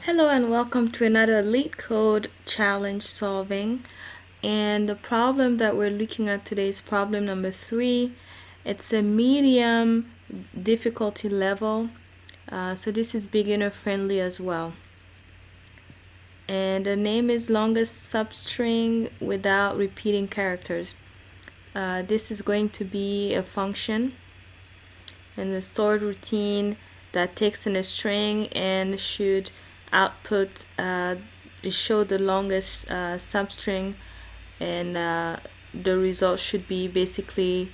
Hello and welcome to another LeetCode challenge solving. And the problem that we're looking at today is problem number 3. It's a medium difficulty level. So this is beginner friendly as well. And the name is longest substring without repeating characters. This is going to be a function and a stored routine that takes in a string and should output show the longest substring, and the result should be basically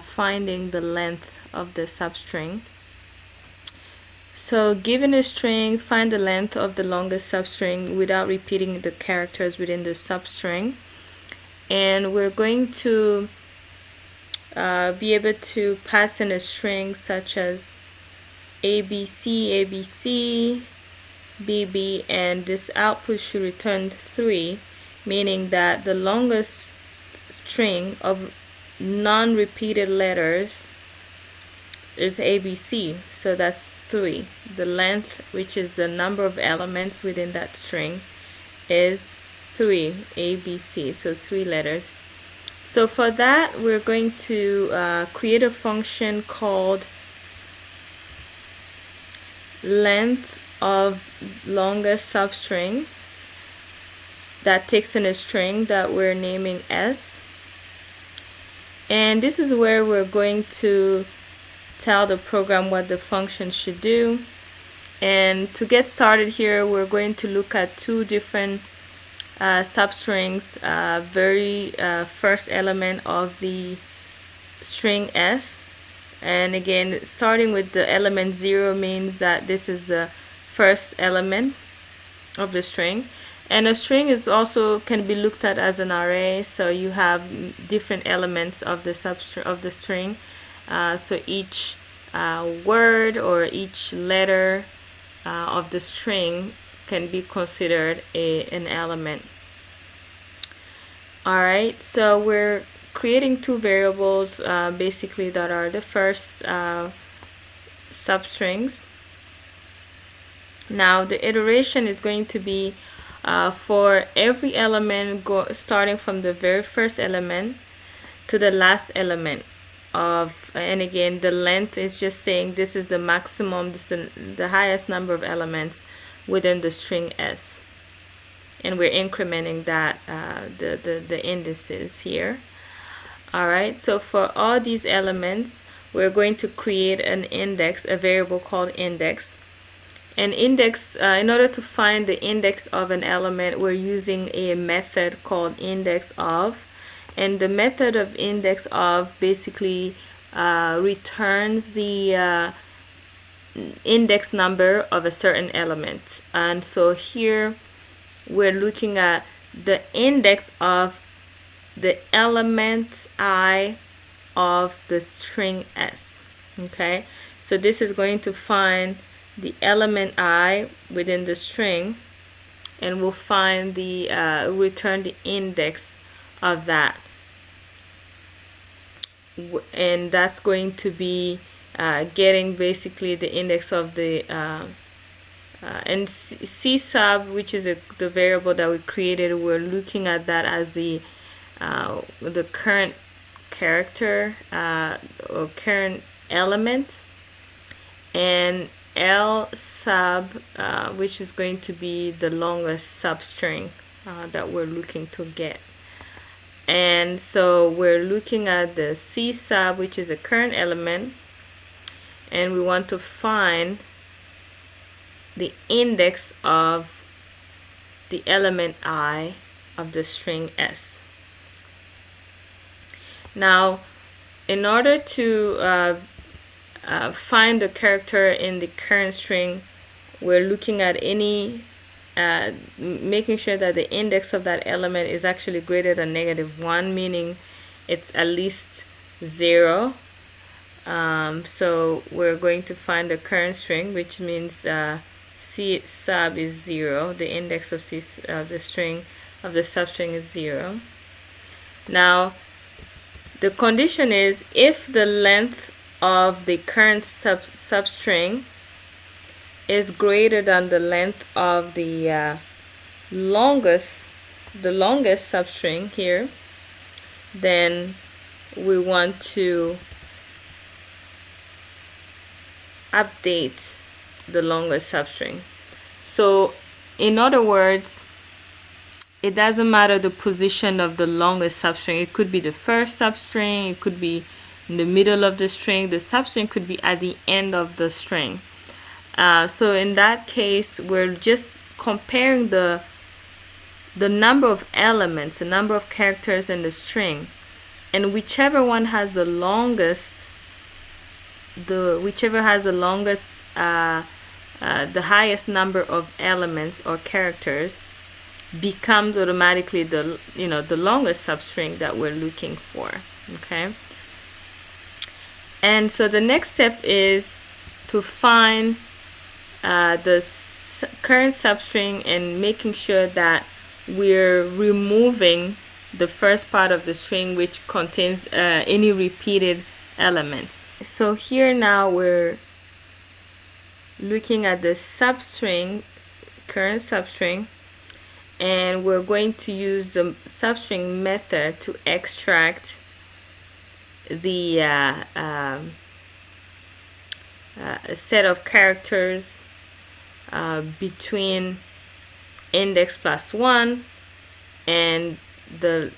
finding the length of the substring. So given a string, find the length of the longest substring without repeating the characters within the substring. And we're going to be able to pass in a string such as ABC, ABC, BB, and this output should return 3, meaning that the longest string of non-repeated letters is ABC, so that's 3. The length, which is the number of elements within that string, is 3, ABC, so 3 letters. So for that, we're going to create a function called length of longest substring that takes in a string that we're naming S. And this is where we're going to tell the program what the function should do. And to get started here, we're going to look at two different substrings. Very first element of the string S, and again starting with the element 0 means that this is the first element of the string. And a string is also can be looked at as an array, so you have different elements of the string. So each word or each letter of the string can be considered an element. Alright, so we're creating two variables basically that are the first substrings. Now the iteration is going to be for every element starting from the very first element to the last element of, and again the length is just saying this is the maximum, this is the highest number of elements within the string S, and we're incrementing that the indices here. Alright, so for all these elements we're going to create an index, a variable called index. An index, in order to find the index of an element, we're using a method called index of, and the method of index of basically returns the index number of a certain element. And so here we're looking at the index of the element I of the string S. Okay, so this is going to find the element I within the string, and we'll find the return the index of that, and that's going to be getting basically the index of the and C sub, which is the variable that we created, we're looking at that as the current character or current element, and L sub, which is going to be the longest substring that we're looking to get. And so we're looking at the C sub, which is a current element, and we want to find the index of the element I of the string S. Now, in order to find the character in the current string, we're looking at any making sure that the index of that element is actually greater than -1, meaning it's at least 0. So we're going to find the current string, which means C sub is 0. The index of the string of the substring is 0. Now the condition is if the length of the current substring is greater than the length of the longest substring here, then we want to update the longest substring. So in other words, it doesn't matter the position of the longest substring. It could be the first substring, it could be in the middle of the string, the substring could be at the end of the string. So in that case, we're just comparing the number of elements, the number of characters in the string, and whichever one has the longest, the highest number of elements or characters becomes automatically the longest substring that we're looking for. Okay, and so the next step is to find the current substring and making sure that we're removing the first part of the string which contains any repeated elements. So here now we're looking at the substring, current substring, and we're going to use the substring method to extract the set of characters between index +1 and the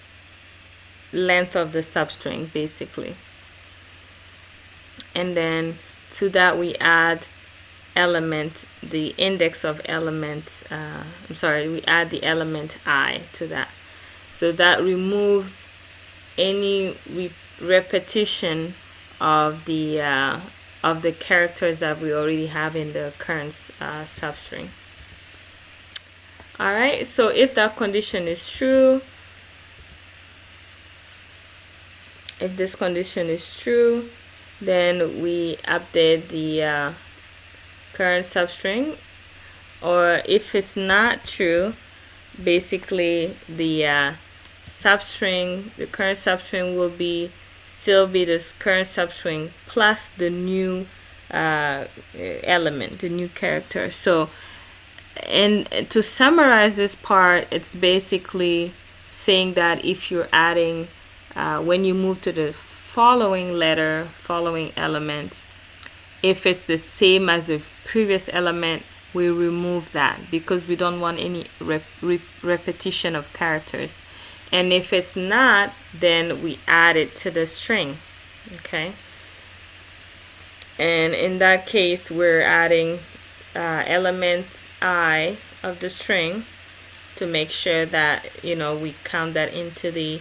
length of the substring, basically. And then to that we add element, the index of elements, we add the element I to that. So that removes any repetition of the characters that we already have in the current substring. Alright, so if that condition is true, if this condition is true, then we update the current substring. Or if it's not true, basically the substring, the current substring will still be this current substring plus the new element, the new character. So, and to summarize this part, it's basically saying that if you're adding, when you move to the following letter, following element, if it's the same as the previous element, we remove that because we don't want any repetition of characters. And if it's not, then we add it to the string. Okay, and in that case we're adding element I of the string to make sure that we count that into the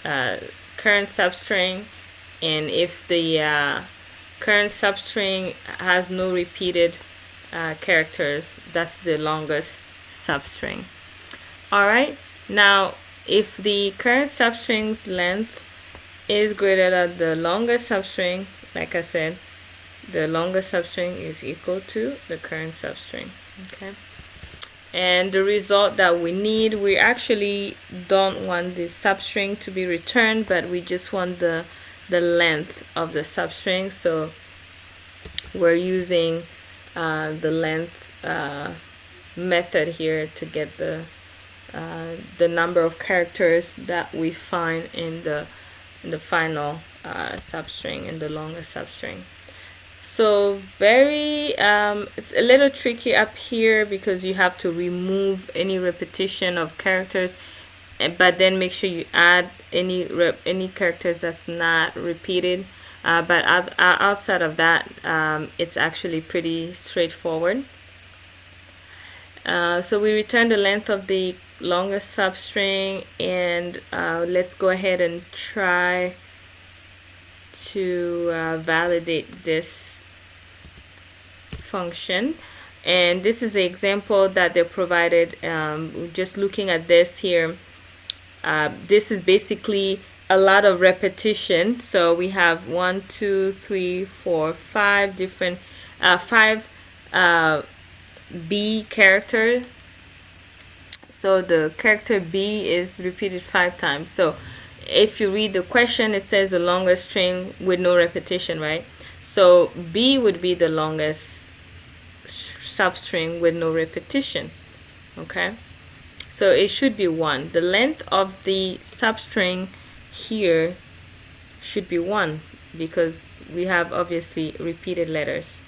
current substring. And if the current substring has no repeated characters, that's the longest substring. Alright, now if the current substring's length is greater than the longest substring, like I said, the longest substring is equal to the current substring. Okay, and the result that we need, we actually don't want the substring to be returned, but we just want the length of the substring. So we're using the length method here to get the number of characters that we find in the final substring, in the longest substring. So it's a little tricky up here because you have to remove any repetition of characters, but then make sure you add any characters that's not repeated. But outside of that, it's actually pretty straightforward. So we return the length of the longest substring, and let's go ahead and try to validate this function. And this is an example that they provided. Just looking at this here, this is basically a lot of repetition. So we have 1, 2, 3, 4, 5 different B character. So the character B is repeated 5 times. So if you read the question, it says the longest string with no repetition, right? So B would be the longest substring with no repetition. Okay, so it should be 1. The length of the substring here should be 1 because we have obviously repeated letters.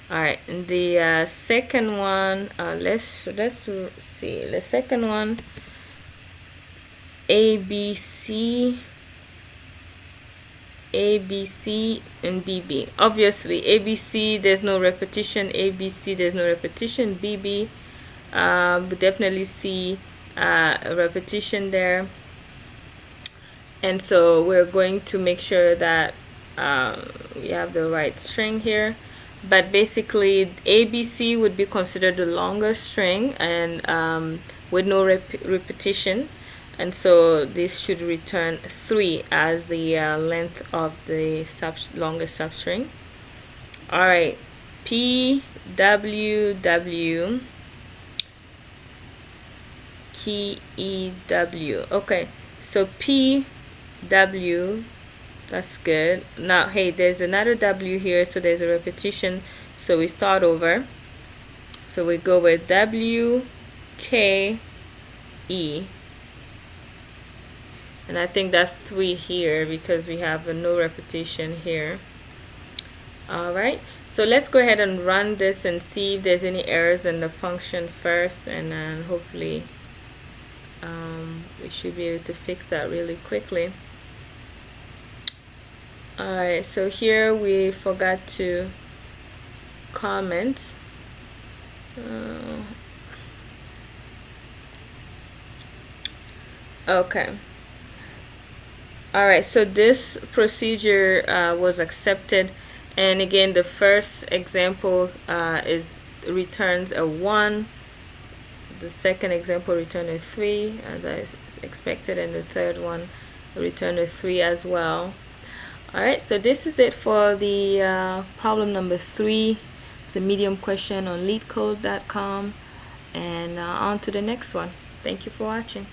All right, and the second one, let's see. The second one, ABC, and BB. Obviously, ABC there's no repetition. ABC there's no repetition. BB, we definitely see a repetition there. And so we're going to make sure that we have the right string here. But basically, ABC would be considered the longer string and with no repetition. And so this should return 3 as the length of the longest substring. All right, PWW, key EW. Okay, so PW, that's good. Now, hey, there's another W here, so there's a repetition. So we start over. So we go with W, K, E. And I think that's 3 here because we have a no repetition here. All right, so let's go ahead and run this and see if there's any errors in the function first, and then hopefully we should be able to fix that really quickly. Alright, so here we forgot to comment. Okay. Alright, so this procedure was accepted, and again the first example returns a 1. The second example returned a 3 as I expected, and the third one returned a 3 as well. Alright, so this is it for the problem number 3. It's a medium question on LeetCode.com, and on to the next one. Thank you for watching.